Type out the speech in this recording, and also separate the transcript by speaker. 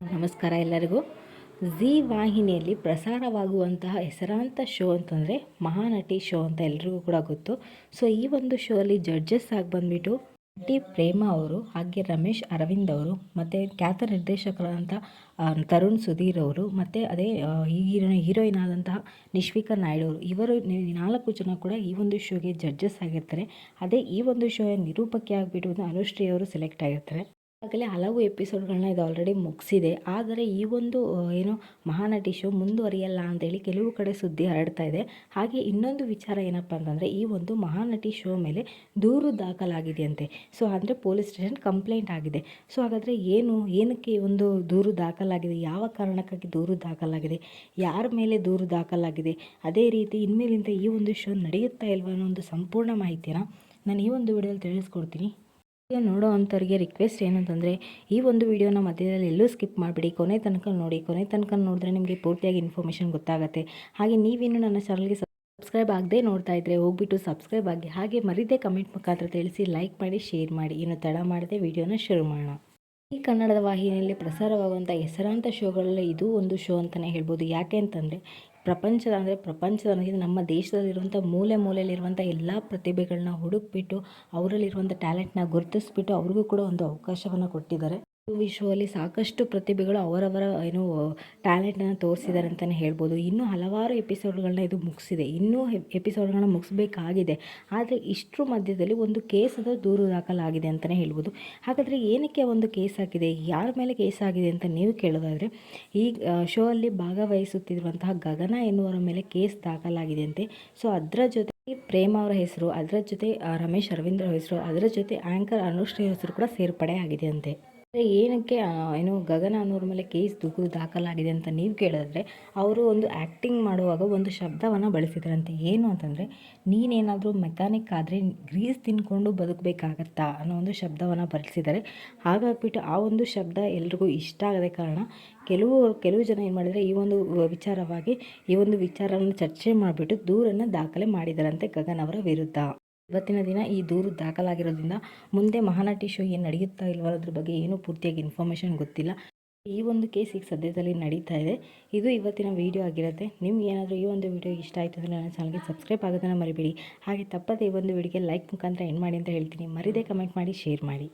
Speaker 1: ನಮಸ್ಕಾರ ಎಲ್ಲರಿಗೂ. ಝೀ ವಾಹಿನಿಯಲ್ಲಿ ಪ್ರಸಾರವಾಗುವಂತಹ ಹೆಸರಾಂತ ಶೋ ಅಂತಂದರೆ ಮಹಾನಟಿ ಶೋ ಅಂತ ಎಲ್ರಿಗೂ ಕೂಡ ಗೊತ್ತು. ಸೊ ಈ ಒಂದು ಶೋ ಅಲ್ಲಿ ಜಡ್ಜಸ್ ಆಗಿ ಬಂದುಬಿಟ್ಟು ನಟಿ ಪ್ರೇಮ ಅವರು, ಹಾಗೆ ರಮೇಶ್ ಅರವಿಂದ್ ಅವರು, ಮತ್ತು ಖ್ಯಾತ ನಿರ್ದೇಶಕರಾದಂಥ ತರುಣ್ ಸುಧೀರ್ ಅವರು, ಮತ್ತು ಅದೇ ಹೀರೋಯಿನ್ ಆದಂತಹ ನಿಶ್ವಿಕಾ ನಾಯ್ಡು ಅವರು, ಇವರು 4 ಜನ ಕೂಡ ಈ ಒಂದು ಶೋಗೆ ಜಡ್ಜಸ್ ಆಗಿರ್ತಾರೆ. ಅದೇ ಈ ಒಂದು ಶೋಯ ನಿರೂಪಕಿ ಆಗಿಬಿಟ್ಟು ಅನುಶ್ರೀ ಅವರು ಸೆಲೆಕ್ಟ್ ಆಗಿರ್ತಾರೆ. ಈಗಾಗಲೇ ಹಲವು ಎಪಿಸೋಡ್ಗಳನ್ನ ಇದು ಆಲ್ರೆಡಿ ಮುಗಿಸಿದೆ. ಆದರೆ ಈ ಒಂದು ಮಹಾನಟಿ ಶೋ ಮುಂದುವರಿಯಲ್ಲ ಅಂತೇಳಿ ಕೆಲವು ಕಡೆ ಸುದ್ದಿ ಹರಡ್ತಾ ಇದೆ. ಹಾಗೆ ಇನ್ನೊಂದು ವಿಚಾರ ಏನಪ್ಪ ಅಂತಂದರೆ, ಈ ಒಂದು ಮಹಾನಟಿ ಶೋ ಮೇಲೆ ದೂರು ದಾಖಲಾಗಿದೆಯಂತೆ. ಸೊ ಅಂದರೆ ಪೊಲೀಸ್ ಸ್ಟೇಷನ್ ಕಂಪ್ಲೇಂಟ್ ಆಗಿದೆ. ಸೊ ಹಾಗಾದರೆ ಏನಕ್ಕೆ ಒಂದು ದೂರು ದಾಖಲಾಗಿದೆ, ಯಾವ ಕಾರಣಕ್ಕಾಗಿ ದೂರು ದಾಖಲಾಗಿದೆ, ಯಾರ ಮೇಲೆ ದೂರು ದಾಖಲಾಗಿದೆ, ಅದೇ ರೀತಿ ಇನ್ಮೇಲಿಂದ ಈ ಒಂದು ಶೋ ನಡೆಯುತ್ತಾ ಇಲ್ವಾ ಅನ್ನೋ ಒಂದು ಸಂಪೂರ್ಣ ಮಾಹಿತಿಯನ್ನು ನಾನು ಈ ಒಂದು ವಿಡಿಯೋದಲ್ಲಿ ತಿಳಿಸ್ಕೊಡ್ತೀನಿ. ನೋಡೋ ಅಂಥವ್ರಿಗೆ ರಿಕ್ವೆಸ್ಟ್ ಏನಂತಂದರೆ, ಈ ಒಂದು ವಿಡಿಯೋನ ಮಧ್ಯದಲ್ಲಿ ಎಲ್ಲೂ ಸ್ಕಿಪ್ ಮಾಡಿಬಿಡಿ, ಕೊನೆ ತನಕ ನೋಡಿ. ಕೊನೆ ತನಕ ನೋಡಿದ್ರೆ ನಿಮಗೆ ಪೂರ್ತಿಯಾಗಿ ಇನ್ಫಾರ್ಮೇಷನ್ ಗೊತ್ತಾಗುತ್ತೆ. ಹಾಗೆ ನೀವೇನು ನನ್ನ ಚಾನಲ್ಗೆ ಸಬ್ಸ್ಕ್ರೈಬ್ ಆಗದೆ ನೋಡ್ತಾ ಇದ್ದರೆ ಹೋಗ್ಬಿಟ್ಟು ಸಬ್ಸ್ಕ್ರೈಬ್ ಆಗಿ, ಹಾಗೆ ಮರಿದೇ ಕಮೆಂಟ್ ಮುಖಾಂತರ ತಿಳಿಸಿ, ಲೈಕ್ ಮಾಡಿ, ಶೇರ್ ಮಾಡಿ. ಇನ್ನು ತಡ ಮಾಡದೆ ವಿಡಿಯೋನ ಶುರು ಮಾಡೋಣ. ಈ ಕನ್ನಡದ ವಾಹಿನಿಯಲ್ಲಿ ಪ್ರಸಾರವಾಗುವಂಥ ಹೆಸರಾಂತ ಶೋಗಳಲ್ಲಿ ಇದು ಒಂದು ಶೋ ಅಂತಲೇ ಹೇಳ್ಬೋದು. ಯಾಕೆ ಅಂತಂದರೆ ಪ್ರಪಂಚದ ನಮ್ಮ ದೇಶದಲ್ಲಿರುವಂಥ ಮೂಲೆಯಲ್ಲಿರುವಂಥ ಎಲ್ಲ ಪ್ರತಿಭೆಗಳನ್ನ ಹುಡುಕ್ಬಿಟ್ಟು ಅವರಲ್ಲಿರುವಂಥ ಟ್ಯಾಲೆಂಟ್ನ ಗುರುತಿಸ್ಬಿಟ್ಟು ಅವ್ರಿಗೂ ಕೂಡ ಒಂದು ಅವಕಾಶವನ್ನು ಕೊಟ್ಟಿದ್ದಾರೆ. ಈ ಶೋ ಅಲ್ಲಿ ಸಾಕಷ್ಟು ಪ್ರತಿಭೆಗಳು ಅವರವರ ಟ್ಯಾಲೆಂಟನ್ನು ತೋರಿಸಿದ್ದಾರೆ ಅಂತಲೇ ಹೇಳ್ಬೋದು. ಇನ್ನೂ ಹಲವಾರು ಎಪಿಸೋಡ್ಗಳನ್ನ ಇದು ಮುಗಿಸಿದೆ, ಇನ್ನೂ ಎಪಿಸೋಡ್ಗಳನ್ನ ಮುಗಿಸ್ಬೇಕಾಗಿದೆ. ಆದರೆ ಇಷ್ಟರ ಮಧ್ಯದಲ್ಲಿ ಒಂದು ಕೇಸದ ದೂರು ದಾಖಲಾಗಿದೆ ಅಂತಲೇ ಹೇಳ್ಬೋದು. ಹಾಗಾದರೆ ಏನಕ್ಕೆ ಒಂದು ಕೇಸ್ ಆಗಿದೆ, ಯಾರ ಮೇಲೆ ಕೇಸ್ ಆಗಿದೆ ಅಂತ ನೀವು ಕೇಳೋದಾದರೆ, ಈ ಶೋ ಅಲ್ಲಿ ಭಾಗವಹಿಸುತ್ತಿರುವಂತಹ ಗಗನ ಎನ್ನುವರ ಮೇಲೆ ಕೇಸ್ ದಾಖಲಾಗಿದೆಯಂತೆ. ಸೊ ಅದರ ಜೊತೆ ಪ್ರೇಮ ಅವರ ಹೆಸರು, ಅದರ ಜೊತೆ ರಮೇಶ್ ಅರವಿಂದ್ ಅವರ ಹೆಸರು, ಅದರ ಜೊತೆ ಆ್ಯಂಕರ್ ಅನುಶ್ರೀ ಹೆಸರು ಕೂಡ ಸೇರ್ಪಡೆ ಆಗಿದೆಯಂತೆ. ಏನಕ್ಕೆ ಗಗನ ಅನ್ನೋರ ಮೇಲೆ ಕೇಸ್ ದಾಖಲಾಗಿದೆ ಅಂತ ನೀವು ಕೇಳಿದ್ರೆ, ಅವರು ಒಂದು ಆ್ಯಕ್ಟಿಂಗ್ ಮಾಡುವಾಗ ಒಂದು ಶಬ್ದವನ್ನು ಬಳಸಿದ್ರಂತೆ. ಏನು ಅಂತಂದರೆ, ನೀನೇನಾದರೂ ಮೆಕ್ಯಾನಿಕ್ ಆದರೆ ಗ್ರೀಸ್ ತಿನ್ಕೊಂಡು ಬದುಕಬೇಕಾಗತ್ತಾ ಅನ್ನೋ ಒಂದು ಶಬ್ದವನ್ನು ಬಳಸಿದ್ದಾರೆ. ಹಾಗಾಗಿಬಿಟ್ಟು ಆ ಒಂದು ಶಬ್ದ ಎಲ್ರಿಗೂ ಇಷ್ಟ ಆಗದ ಕಾರಣ ಕೆಲವು ಜನ ಏನು ಮಾಡಿದರೆ, ಈ ಒಂದು ವಿಚಾರವಾಗಿ ಈ ಒಂದು ವಿಚಾರವನ್ನು ಚರ್ಚೆ ಮಾಡಿಬಿಟ್ಟು ದೂರನ್ನು ದಾಖಲೆ ಮಾಡಿದರಂತೆ ಗಗನ್ ಅವರ ವಿರುದ್ಧ. ಇವತ್ತಿನ ದಿನ ಈ ದೂರು ದಾಖಲಾಗಿರೋದ್ರಿಂದ ಮುಂದೆ ಮಹಾನಟಿ ಶೋ ಏನು ನಡೆಯುತ್ತಾ ಇಲ್ವ ಅದ್ರ ಬಗ್ಗೆ ಏನೂ ಪೂರ್ತಿಯಾಗಿ ಇನ್ಫಾರ್ಮೇಷನ್ ಗೊತ್ತಿಲ್ಲ. ಈ ಒಂದು ಕೇಸ್ ಈಗ ಸದ್ಯದಲ್ಲಿ ನಡೀತಾ ಇದೆ. ಇದು ಇವತ್ತಿನ ವಿಡಿಯೋ ಆಗಿರುತ್ತೆ. ನಿಮ್ಗೆ ಏನಾದರೂ ಈ ಒಂದು ವಿಡಿಯೋ ಇಷ್ಟ ಆಯಿತು ಅಂದರೆ ನನ್ನ ಚಾನಲ್ಗೆ ಸಬ್ಸ್ಕ್ರೈಬ್ ಆಗೋದನ್ನು ಮರಿಬೇಡಿ. ಹಾಗೆ ತಪ್ಪದೆ ಈ ಒಂದು ವಿಡಿಯೋಗೆ ಲೈಕ್ ಮುಖಾಂತರ ಏನು ಮಾಡಿ ಅಂತ ಹೇಳ್ತೀನಿ. ಮರಿದೇ ಕಮೆಂಟ್ ಮಾಡಿ, ಶೇರ್ ಮಾಡಿ.